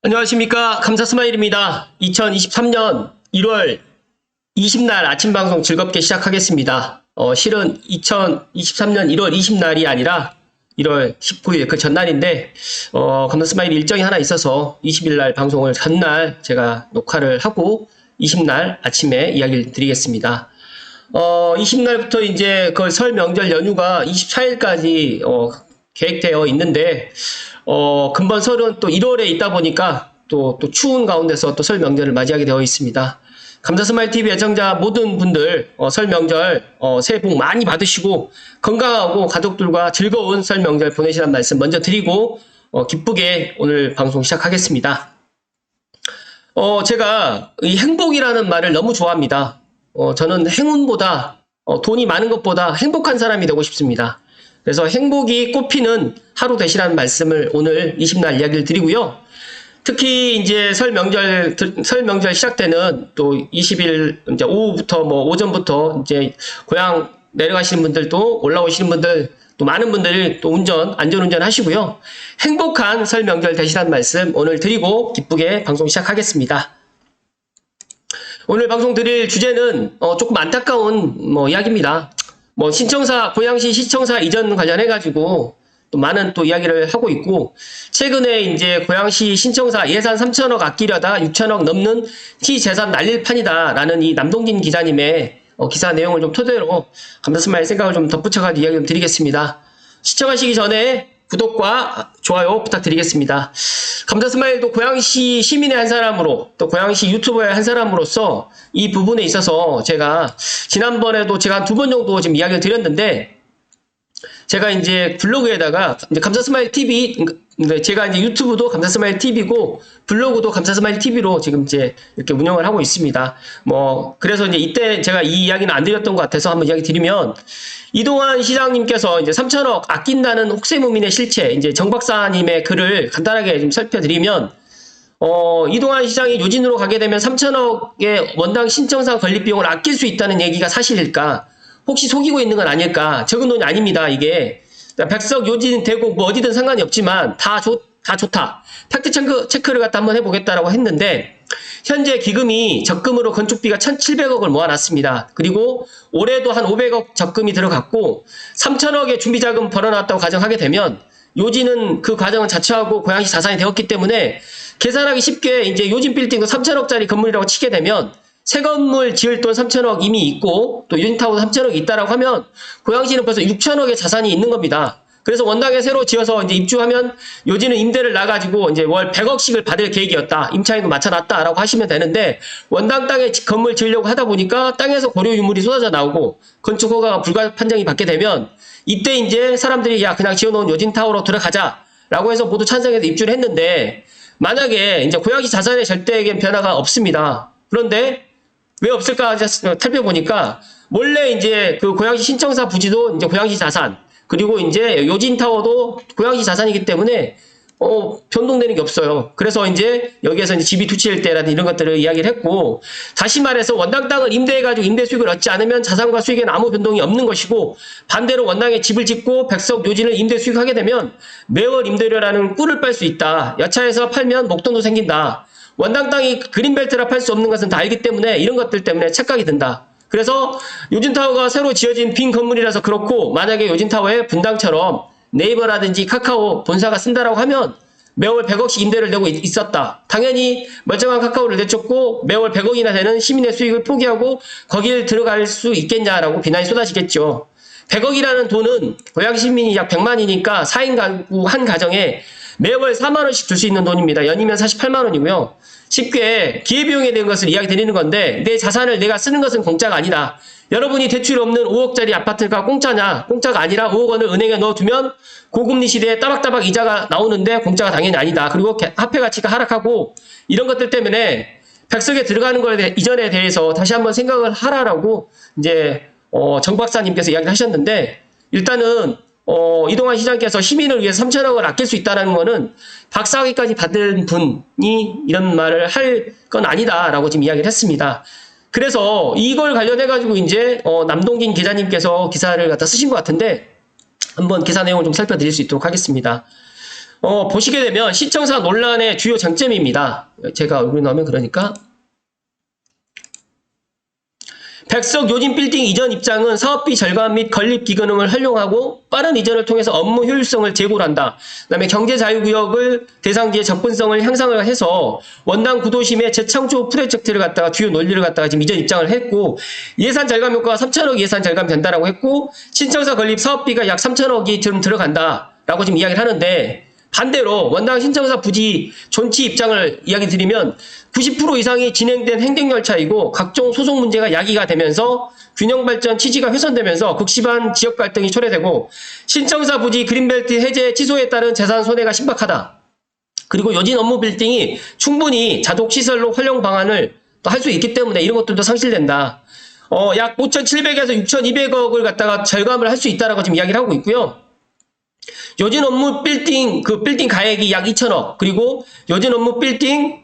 안녕하십니까. 감사스마일입니다. 2023년 1월 20날 아침 방송 즐겁게 시작하겠습니다. 실은 2023년 1월 20날이 아니라 1월 19일 그 전날인데 감사스마일 일정이 하나 있어서 20일날 방송을 전날 제가 녹화를 하고 20날 아침에 이야기를 드리겠습니다. 20날부터 이제 그 설 명절 연휴가 24일까지 계획되어 있는데 금번 설은 또 1월에 있다 보니까 또 추운 가운데서 또 설 명절을 맞이하게 되어 있습니다. 감사스마일TV 애청자 모든 분들 설 명절 새해 복 많이 받으시고 건강하고 가족들과 즐거운 설 명절 보내시라는 말씀 먼저 드리고 기쁘게 오늘 방송 시작하겠습니다. 제가 이 행복이라는 말을 너무 좋아합니다. 저는 행운보다 돈이 많은 것보다 행복한 사람이 되고 싶습니다. 그래서 행복이 꽃피는 하루 되시라는 말씀을 오늘 20날 이야기를 드리고요. 특히 이제 설 명절 시작되는 또 20일 이제 오후부터 오전부터 이제 고향 내려가시는 분들도 올라오시는 분들 또 많은 분들이 또 안전운전 하시고요. 행복한 설 명절 되시라는 말씀 오늘 드리고 기쁘게 방송 시작하겠습니다. 오늘 방송 드릴 주제는 조금 안타까운 이야기입니다. 고양시 시청사 이전 관련해가지고 또 많은 또 이야기를 하고 있고, 최근에 이제 고양시 신청사 예산 3천억 아끼려다 6천억 넘는 T재산 날릴 판이다라는 이 남동진 기자님의 기사 내용을 좀 토대로 감사스마일 생각을 좀 덧붙여가지고 이야기 좀 드리겠습니다. 시청하시기 전에 구독과 좋아요 부탁드리겠습니다. 감사스마일도 고양시 시민의 한 사람으로 또 고양시 유튜버의 한 사람으로서 이 부분에 있어서 제가 지난번에도 제가 한 2번 정도 지금 이야기를 드렸는데, 제가 이제 블로그에다가 이제 감사스마일 TV, 제가 이제 유튜브도 감사스마일 TV고 블로그도 감사스마일 TV로 지금 이제 이렇게 운영을 하고 있습니다. 그래서 이제 이때 제가 이 이야기는 안 드렸던 것 같아서 한번 이야기 드리면, 이동환 시장님께서 이제 3천억 아낀다는 혹세무민의 실체, 이제 정 박사님의 글을 간단하게 좀 살펴드리면, 이동환 시장이 요진으로 가게 되면 3천억의 원당 신청사 건립 비용을 아낄 수 있다는 얘기가 사실일까? 혹시 속이고 있는 건 아닐까? 적은 돈이 아닙니다, 이게. 백석, 요진, 대곡, 어디든 상관이 없지만 다 좋다. 팩트 체크를 갖다 한번 해보겠다라고 했는데, 현재 기금이 적금으로 건축비가 1,700억을 모아놨습니다. 그리고 올해도 한 500억 적금이 들어갔고, 3천억의 준비자금 벌어놨다고 가정하게 되면, 요진은 그 과정을 자처하고 고양시 자산이 되었기 때문에, 계산하기 쉽게 이제 요진 빌딩도 3천억짜리 건물이라고 치게 되면, 새 건물 지을 돈 3천억 이미 있고 또 유진타워도 3천억이 있다라고 하면 고양시는 벌써 6천억의 자산이 있는 겁니다. 그래서 원당에 새로 지어서 이제 입주하면 요진은 임대를 나가지고 이제 월 100억씩을 받을 계획이었다. 임차인도 맞춰놨다라고 하시면 되는데, 원당 땅에 건물 지으려고 하다 보니까 땅에서 고려 유물이 쏟아져 나오고 건축 허가가 불가 판정이 받게 되면, 이때 이제 사람들이 야 그냥 지어놓은 요진타워로 들어가자라고 해서 모두 찬성해서 입주를 했는데, 만약에 이제 고양시 자산의 절대적인 변화가 없습니다. 그런데 왜 없을까 살펴보니까, 원래 이제 그 고양시 신청사 부지도 이제 고양시 자산, 그리고 이제 요진타워도 고양시 자산이기 때문에 변동되는 게 없어요. 그래서 이제 여기에서 이제 집이 투치일 때라든지 이런 것들을 이야기를 했고, 다시 말해서 원당 땅을 임대해가지고 임대 수익을 얻지 않으면 자산과 수익에는 아무 변동이 없는 것이고, 반대로 원당에 집을 짓고 백석 요진을 임대 수익하게 되면 매월 임대료라는 꿀을 빨 수 있다. 여차해서 팔면 목돈도 생긴다. 원당 땅이 그린벨트라 팔 수 없는 것은 다 알기 때문에 이런 것들 때문에 착각이 든다. 그래서 요진타워가 새로 지어진 빈 건물이라서 그렇고, 만약에 요진타워에 분당처럼 네이버라든지 카카오 본사가 쓴다라고 하면 매월 100억씩 임대를 내고 있었다. 당연히 멀쩡한 카카오를 내쫓고 매월 100억이나 되는 시민의 수익을 포기하고 거길 들어갈 수 있겠냐라고 비난이 쏟아지겠죠. 100억이라는 돈은 고양 시민이 약 100만이니까 4인 가구 한 가정에 매월 4만원씩 줄 수 있는 돈입니다. 연이면 48만원이고요. 쉽게 기회비용에 대한 것을 이야기 드리는 건데, 내 자산을 내가 쓰는 것은 공짜가 아니다. 여러분이 대출 없는 5억짜리 아파트가 공짜냐? 공짜가 아니라 5억 원을 은행에 넣어두면 고금리 시대에 따박따박 이자가 나오는데 공짜가 당연히 아니다. 그리고 화폐 가치가 하락하고 이런 것들 때문에 백석에 들어가는 거에 이전에 대해서 다시 한번 생각을 하라라고 이제 정 박사님께서 이야기를 하셨는데, 일단은 이동환 시장께서 시민을 위해서 3천억을 아낄 수 있다는 거는 박사학위까지 받은 분이 이런 말을 할 건 아니다라고 지금 이야기를 했습니다. 그래서 이걸 관련해가지고 이제 남동진 기자님께서 기사를 갖다 쓰신 것 같은데, 한번 기사 내용을 좀 살펴드릴 수 있도록 하겠습니다. 보시게 되면 신청사 논란의 주요 쟁점입니다. 제가 얼굴 나오면 그러니까. 백석 요진 빌딩 이전 입장은 사업비 절감 및 건립 기능을 활용하고 빠른 이전을 통해서 업무 효율성을 제고를 한다. 그다음에 경제자유구역을 대상지의 접근성을 향상을 해서 원당 구도심의 재창조 프로젝트를 갖다가 주요 논리를 갖다가 지금 이전 입장을 했고 예산 절감 효과가 3천억 예산 절감이 된다라고 했고 신청사 건립 사업비가 약 3천억이 지금 들어간다라고 지금 이야기를 하는데 반대로 원당 신청사 부지 존치 입장을 이야기 드리면 90% 이상이 진행된 행정열차이고 각종 소송 문제가 야기가 되면서 균형발전 취지가 훼손되면서 극심한 지역 갈등이 초래되고 신청사 부지 그린벨트 해제 취소에 따른 재산 손해가 신박하다. 그리고 요진 업무 빌딩이 충분히 자독시설로 활용 방안을 또 할 수 있기 때문에 이런 것들도 상실된다. 약 5,700에서 6,200억을 갖다가 절감을 할 수 있다라고 지금 이야기를 하고 있고요. 요진 업무 빌딩, 빌딩 가액이 약 2천억, 그리고 요진 업무 빌딩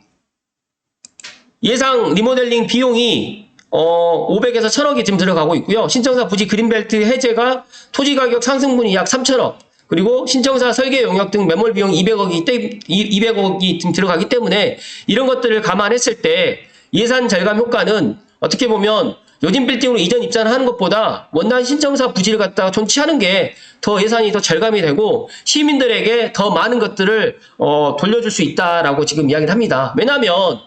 예상 리모델링 비용이 500에서 1,000억이 지금 들어가고 있고요. 신청사 부지 그린벨트 해제가 토지 가격 상승분이 약 3천억, 그리고 신청사 설계 용역 등 매몰 비용 200억이 지금 들어가기 때문에 이런 것들을 감안했을 때 예산 절감 효과는 어떻게 보면 요진 빌딩으로 이전 입장을 하는 것보다 원단 신청사 부지를 갖다가 존치하는 게 더 예산이 더 절감이 되고 시민들에게 더 많은 것들을 돌려줄 수 있다라고 지금 이야기를 합니다. 왜냐하면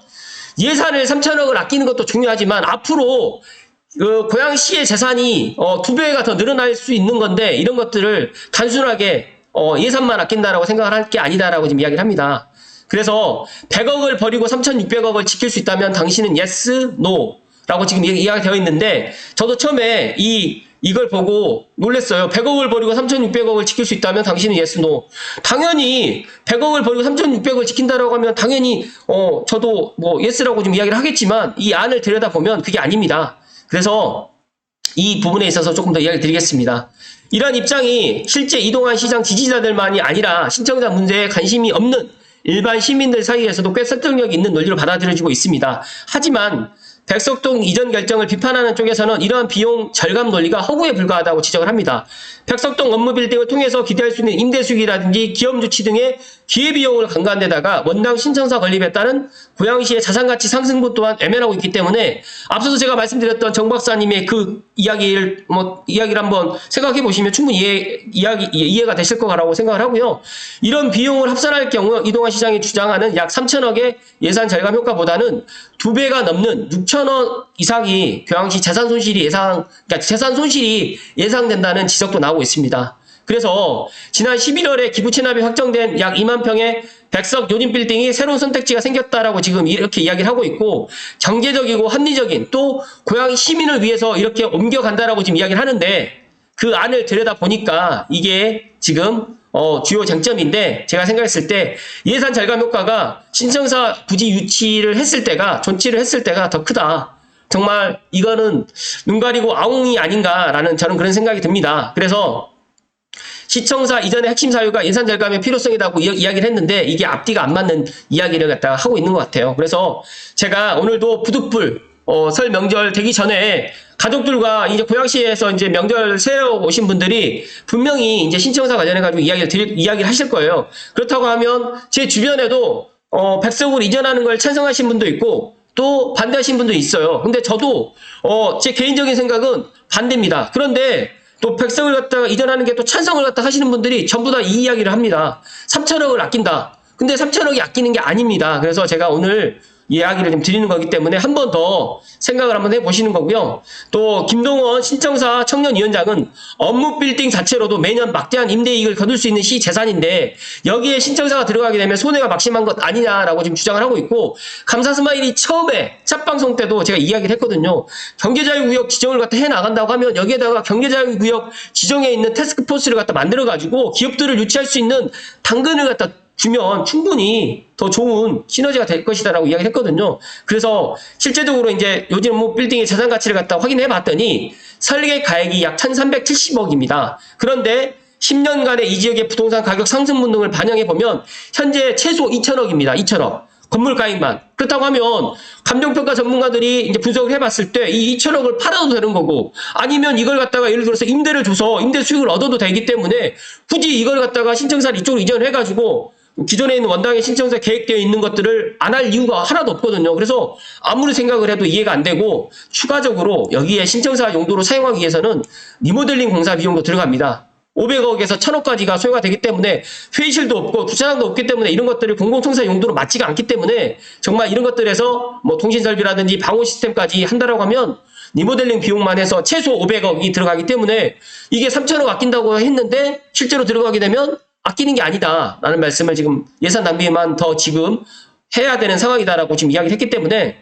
예산을 3천억을 아끼는 것도 중요하지만 앞으로 고양시의 재산이 2배가 더 늘어날 수 있는 건데 이런 것들을 단순하게 예산만 아낀다라고 생각을 할 게 아니다라고 지금 이야기를 합니다. 그래서 100억을 버리고 3,600억을 지킬 수 있다면 당신은 yes, no 라고 지금 이야기가 되어 있는데 저도 처음에 이걸 보고 놀랐어요. 100억을 버리고 3,600억을 지킬 수 있다면 당신은 yes, no. 당연히 100억을 버리고 3,600억을 지킨다라고 하면 당연히 저도 뭐 yes라고 좀 이야기를 하겠지만 이 안을 들여다보면 그게 아닙니다. 그래서 이 부분에 있어서 조금 더 이야기를 드리겠습니다. 이러한 입장이 실제 이동환 시장 지지자들만이 아니라 신청자 문제에 관심이 없는 일반 시민들 사이에서도 꽤 설득력이 있는 논리로 받아들여지고 있습니다. 하지만 백석동 이전 결정을 비판하는 쪽에서는 이러한 비용 절감 논리가 허구에 불과하다고 지적을 합니다. 백석동 업무 빌딩을 통해서 기대할 수 있는 임대 수익이라든지 기업 유치 등의 기회비용을 간과한 데다가 원당 신청사 건립에 따른 고양시의 자산가치 상승분 또한 애매하고 있기 때문에 앞서서 제가 말씀드렸던 정 박사님의 그 이야기를 한번 생각해 보시면 충분히 이해가 되실 거라고 생각을 하고요. 이런 비용을 합산할 경우 이동환 시장이 주장하는 약 3천억의 예산 절감 효과보다는 2배가 넘는 6천억 이상이 고양시 재산 손실이 예상된다는 지적도 나오고 있습니다. 그래서 지난 11월에 기부 체납이 확정된 약 2만 평의 백석 요진 빌딩이 새로운 선택지가 생겼다라고 지금 이렇게 이야기를 하고 있고 경제적이고 합리적인 또 고양시 시민을 위해서 이렇게 옮겨간다라고 지금 이야기를 하는데 그 안을 들여다보니까 이게 지금 주요 쟁점인데 제가 생각했을 때 예산 절감 효과가 신청사 부지 유치를 했을 때가 존치를 했을 때가 더 크다. 정말 이거는 눈 가리고 아웅이 아닌가라는 저는 그런 생각이 듭니다. 그래서 시청사 이전의 핵심 사유가 예산 절감의 필요성이라고 이야기를 했는데 이게 앞뒤가 안 맞는 이야기를 갖다가 하고 있는 것 같아요. 그래서 제가 오늘도 부득불 설 명절 되기 전에 가족들과 이제 고양시에서 이제 명절 새어 오신 분들이 분명히 이제 신청사 관련해가지고 이야기를 하실 거예요. 그렇다고 하면 제 주변에도 백석으로 이전하는 걸 찬성하신 분도 있고 또 반대하신 분도 있어요. 근데 저도 제 개인적인 생각은 반대입니다. 그런데 또 백석을 갖다가 이전하는 게 또 찬성을 갖다 하시는 분들이 전부 다 이 이야기를 합니다. 3천억을 아낀다. 근데 3천억이 아끼는 게 아닙니다. 그래서 제가 오늘 이야기를 좀 드리는 거기 때문에 한 번 더 생각을 한번 해보시는 거고요. 또 김동원 신청사 청년위원장은 업무 빌딩 자체로도 매년 막대한 임대이익을 거둘 수 있는 시 재산인데 여기에 신청사가 들어가게 되면 손해가 막심한 것 아니냐라고 지금 주장을 하고 있고 감사 스마일이 처음에 첫 방송 때도 제가 이야기를 했거든요. 경제자유구역 지정을 갖다 해나간다고 하면 여기에다가 경제자유구역 지정에 있는 태스크포스를 갖다 만들어가지고 기업들을 유치할 수 있는 당근을 갖다 주면 충분히 더 좋은 시너지가 될 것이다라고 이야기를 했거든요. 그래서 실제적으로 이제 요즘 뭐 빌딩의 자산 가치를 갖다 확인해 봤더니 설계 가액이 약 1,370억입니다. 그런데 10년간의 이 지역의 부동산 가격 상승분 등을 반영해 보면 현재 최소 2천억입니다. 2천억. 건물 가액만. 그렇다고 하면 감정평가 전문가들이 이제 분석을 해봤을 때 이 2천억을 팔아도 되는 거고 아니면 이걸 갖다가 예를 들어서 임대를 줘서 임대 수익을 얻어도 되기 때문에 굳이 이걸 갖다가 신청사를 이쪽으로 이전을 해가지고 기존에 있는 원당의 신청서 계획되어 있는 것들을 안 할 이유가 하나도 없거든요. 그래서 아무리 생각을 해도 이해가 안 되고 추가적으로 여기에 신청사 용도로 사용하기 위해서는 리모델링 공사 비용도 들어갑니다. 500억에서 1000억까지가 소요가 되기 때문에 회의실도 없고 주차장도 없기 때문에 이런 것들을 공공청사 용도로 맞지가 않기 때문에 정말 이런 것들에서 뭐 통신설비라든지 방호 시스템까지 한다라고 하면 리모델링 비용만 해서 최소 500억이 들어가기 때문에 이게 3천억 아낀다고 했는데 실제로 들어가게 되면 아끼는 게 아니다라는 말씀을 지금 예산 낭비만 더 지금 해야 되는 상황이다라고 지금 이야기를 했기 때문에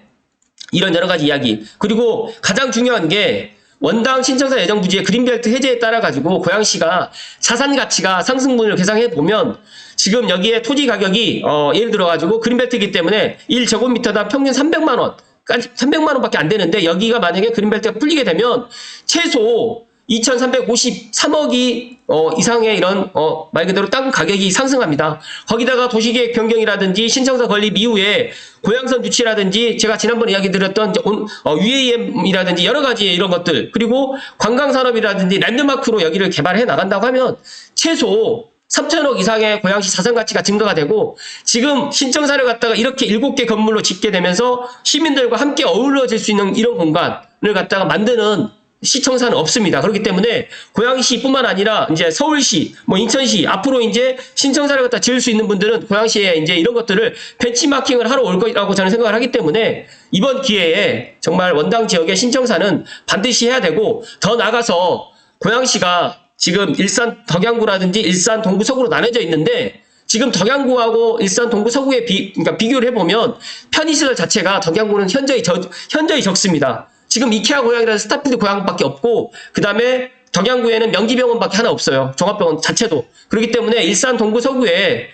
이런 여러 가지 이야기. 그리고 가장 중요한 게 원당 신청사 예정 부지의 그린벨트 해제에 따라 가지고 고양시가 자산 가치가 상승분을 계산해 보면 지금 여기에 토지 가격이 예를 들어 가지고 그린벨트이기 때문에 1제곱미터당 평균 300만 원, 300만 원밖에 안 되는데 여기가 만약에 그린벨트가 풀리게 되면 최소 2,353억이 이상의 이런 말 그대로 땅 가격이 상승합니다. 거기다가 도시계획 변경이라든지 신청서 건립 이후에 고양선 유치라든지 제가 지난번에 이야기 드렸던 UAM이라든지 여러 가지 이런 것들 그리고 관광산업이라든지 랜드마크로 여기를 개발해 나간다고 하면 최소 3천억 이상의 고양시 자산 가치가 증가가 되고 지금 신청사를 갖다가 이렇게 7개 건물로 짓게 되면서 시민들과 함께 어우러질 수 있는 이런 공간을 갖다가 만드는 시청사는 없습니다. 그렇기 때문에 고양시뿐만 아니라 이제 서울시, 뭐 인천시 앞으로 이제 신청사를 갖다 지을 수 있는 분들은 고양시에 이제 이런 것들을 벤치마킹을 하러 올 거라고 저는 생각을 하기 때문에 이번 기회에 정말 원당 지역의 신청사는 반드시 해야 되고 더 나아가서 고양시가 지금 일산 덕양구라든지 일산 동구 서구로 나눠져 있는데 지금 덕양구하고 일산 동구 서구에 그러니까 비교를 해보면 편의시설 자체가 덕양구는 현저히 적습니다. 지금 이케아 고양이라는 스타필드 고양밖에 없고 그 다음에 덕양구에는 명지병원밖에 하나 없어요. 종합병원 자체도. 그렇기 때문에 일산 동구 서구에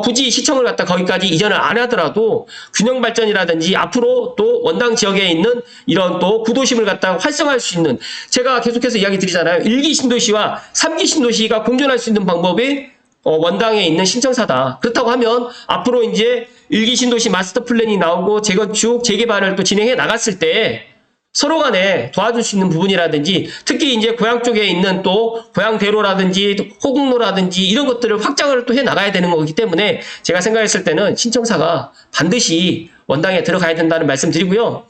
굳이 시청을 갖다 거기까지 이전을 안 하더라도 균형 발전이라든지 앞으로 또 원당 지역에 있는 이런 또 구도심을 갖다가 활성화할 수 있는 제가 계속해서 이야기 드리잖아요. 1기 신도시와 3기 신도시가 공존할 수 있는 방법이 원당에 있는 신청사다. 그렇다고 하면 앞으로 이제 1기 신도시 마스터 플랜이 나오고 재건축, 재개발을 또 진행해 나갔을 때 서로 간에 도와줄 수 있는 부분이라든지 특히 이제 고양 쪽에 있는 또 고양대로라든지 호국로라든지 이런 것들을 확장을 또 해 나가야 되는 거기 때문에 제가 생각했을 때는 신청사가 반드시 원당에 들어가야 된다는 말씀 드리고요.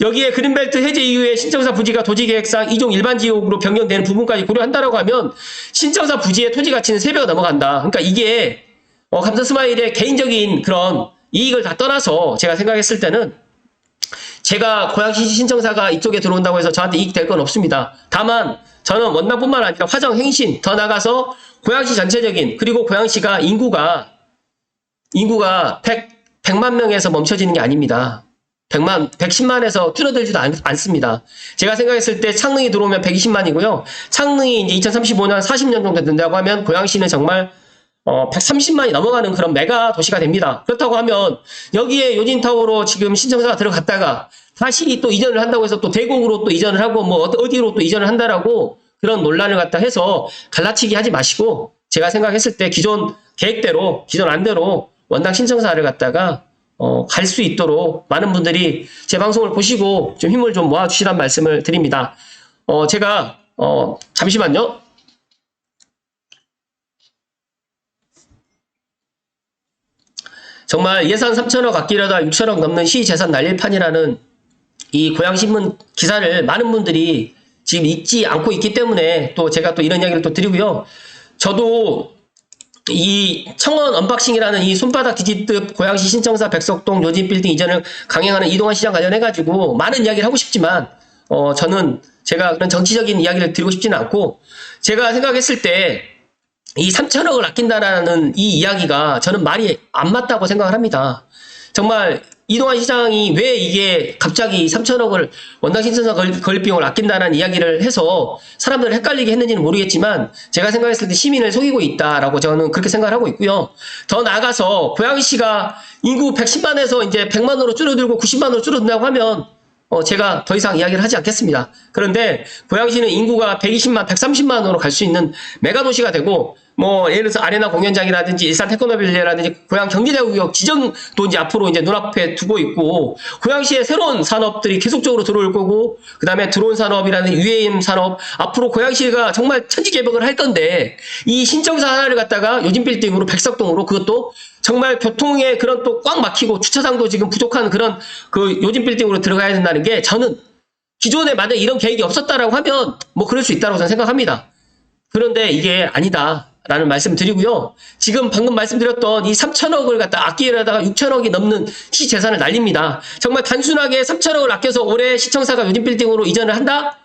여기에 그린벨트 해제 이후에 신청사 부지가 도시계획상 2종 일반지역으로 변경되는 부분까지 고려한다라고 하면 신청사 부지의 토지 가치는 3배가 넘어간다. 그러니까 이게 감사스마일의 개인적인 그런 이익을 다 떠나서 제가 생각했을 때는 제가 고양시 신청사가 이쪽에 들어온다고 해서 저한테 이익 될 건 없습니다. 다만 저는 원당뿐만 아니라 화정, 행신 더 나가서 고양시 전체적인 그리고 고양시가 인구가 100만 명에서 멈춰지는 게 아닙니다. 110만에서 줄어들지도 않습니다. 제가 생각했을 때 창릉이 들어오면 120만이고요. 창릉이 이제 2035년 40년 정도 된다고 하면 고양시는 정말 130만이 넘어가는 그런 메가 도시가 됩니다. 그렇다고 하면 여기에 요진타워로 지금 신청사가 들어갔다가 다시 또 이전을 한다고 해서 또 대곡으로 또 이전을 하고 뭐 어디로 또 이전을 한다라고 그런 논란을 갖다 해서 갈라치기 하지 마시고 제가 생각했을 때 기존 계획대로 기존 안대로 원당 신청사를 갖다가 갈 수 있도록 많은 분들이 제 방송을 보시고 좀 힘을 좀 모아주시란 말씀을 드립니다. 제가 잠시만요. 정말 예산 3천억 아끼려다 6천억 넘는 시재산 날릴판이라는 이 고양신문 기사를 많은 분들이 지금 읽지 않고 있기 때문에 또 제가 또 이런 이야기를 또 드리고요. 저도 이 청원 언박싱이라는 이 손바닥 뒤집듯 고양시 신청사 백석동 요진빌딩 이전을 강행하는 이동환 시장 관련해가지고 많은 이야기를 하고 싶지만 저는 제가 그런 정치적인 이야기를 드리고 싶지는 않고 제가 생각했을 때 이 3천억을 아낀다라는 이 이야기가 저는 말이 안 맞다고 생각을 합니다. 정말 이동환 시장이 왜 이게 갑자기 3천억을 원당 신청사 건립 비용을 아낀다는 이야기를 해서 사람들을 헷갈리게 했는지는 모르겠지만 제가 생각했을 때 시민을 속이고 있다라고 저는 그렇게 생각을 하고 있고요. 더 나아가서 고양시가 인구 110만에서 이제 100만으로 줄어들고 90만으로 줄어든다고 하면 제가 더 이상 이야기를 하지 않겠습니다. 그런데 고양시는 인구가 120만, 130만으로 갈 수 있는 메가도시가 되고 뭐 예를 들어서 아레나 공연장이라든지 일산 테크노빌리아라든지 고양 경기대구역 지정도 이제 앞으로 이제 눈앞에 두고 있고, 고양시에 새로운 산업들이 계속적으로 들어올 거고, 그다음에 드론 산업이라는 UAM 산업, 앞으로 고양시가 정말 천지개벽을 할 건데, 이 신청사 하나를 갖다가 요즘 빌딩으로 백석동으로, 그것도 정말 교통에 그런 또 꽉 막히고 주차장도 지금 부족한 그런 그 요즘 빌딩으로 들어가야 된다는 게, 저는 기존에 만약 이런 계획이 없었다라고 하면 뭐 그럴 수 있다고 저는 생각합니다. 그런데 이게 아니다 라는 말씀 드리고요. 지금 방금 말씀드렸던 이 3천억을 갖다 아끼려다가 6천억이 넘는 시재산을 날립니다. 정말 단순하게 3천억을 아껴서 올해 시청사가 요즘 빌딩으로 이전을 한다?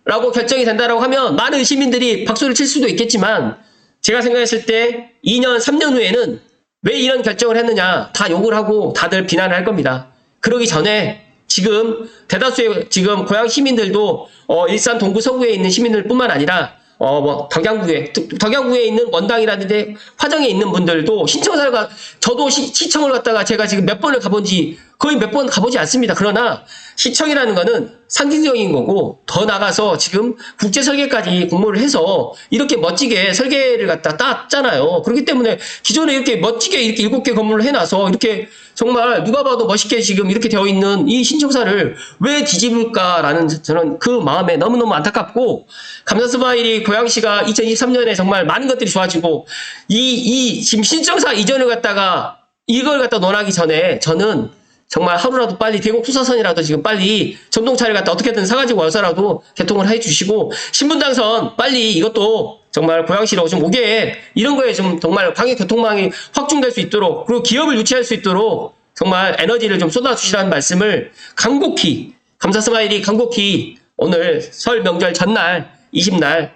라고 결정이 된다라고 하면 많은 시민들이 박수를 칠 수도 있겠지만, 제가 생각했을 때 2년, 3년 후에는 왜 이런 결정을 했느냐 다 욕을 하고 다들 비난을 할 겁니다. 그러기 전에 지금 대다수의 지금 고양 시민들도 일산 동구 서구에 있는 시민들뿐만 아니라 뭐 덕양구에 있는 원당이라든지 화정에 있는 분들도 신청사가, 저도 시청을 갔다가 제가 지금 몇 번을 가본지 거의 몇 번 가보지 않습니다. 그러나 시청이라는 거는 상징적인 거고, 더 나가서 지금 국제 설계까지 공모를 해서 이렇게 멋지게 설계를 갖다 땄잖아요. 그렇기 때문에 기존에 이렇게 멋지게 이렇게 7개 건물을 해놔서 이렇게 정말 누가 봐도 멋있게 지금 이렇게 되어 있는 이 신청사를 왜 뒤집을까라는 저는 그 마음에 너무너무 안타깝고, 감사스마일이 고양시가 2023년에 정말 많은 것들이 좋아지고, 지금 신청사 이전을 갖다가 이걸 갖다 논하기 전에 저는 정말 하루라도 빨리 대곡 투사선이라도 지금 빨리 전동차를 갖다 어떻게든 사가지고 와서라도 개통을 해주시고, 신분당선 빨리 이것도 정말 고양시로 좀 오게, 이런 거에 좀 정말 광역 교통망이 확충될 수 있도록, 그리고 기업을 유치할 수 있도록 정말 에너지를 좀 쏟아주시라는 말씀을 간곡히, 감사스마일이 간곡히 오늘 설 명절 전날 20날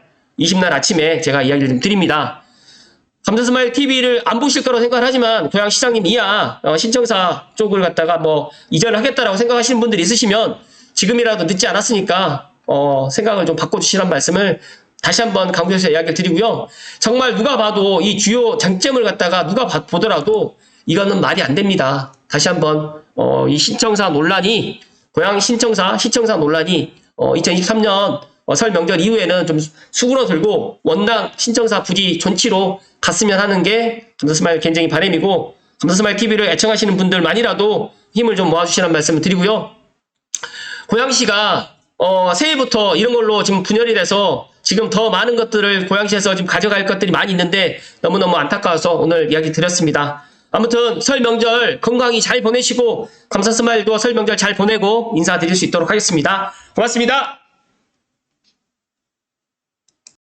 아침에 제가 이야기를 좀 드립니다. 감사스마일 TV를 안 보실 거라고 생각을 하지만, 고양시장님 이하 신청사 쪽을 갖다가 뭐 이전을 하겠다라고 생각하시는 분들이 있으시면 지금이라도 늦지 않았으니까 생각을 좀 바꿔주시라는 말씀을 다시 한번 강조해서 이야기를 드리고요. 정말 누가 봐도 이 주요 장점을 갖다가 누가 보더라도 이거는 말이 안 됩니다. 다시 한번 이 신청사 논란이, 고양 시청사 논란이 2023년 설 명절 이후에는 좀 수그러들고 원당 신청사 부지 존치로 갔으면 하는 게 감사스마일 굉장히 바람이고, 감사스마일 TV를 애청하시는 분들만이라도 힘을 좀 모아주시라는 말씀을 드리고요. 고양시가 새해부터 이런 걸로 지금 분열이 돼서 지금 더 많은 것들을 고양시에서 지금 가져갈 것들이 많이 있는데 너무너무 안타까워서 오늘 이야기 드렸습니다. 아무튼 설 명절 건강히 잘 보내시고, 감사스마일도 설 명절 잘 보내고 인사드릴 수 있도록 하겠습니다. 고맙습니다.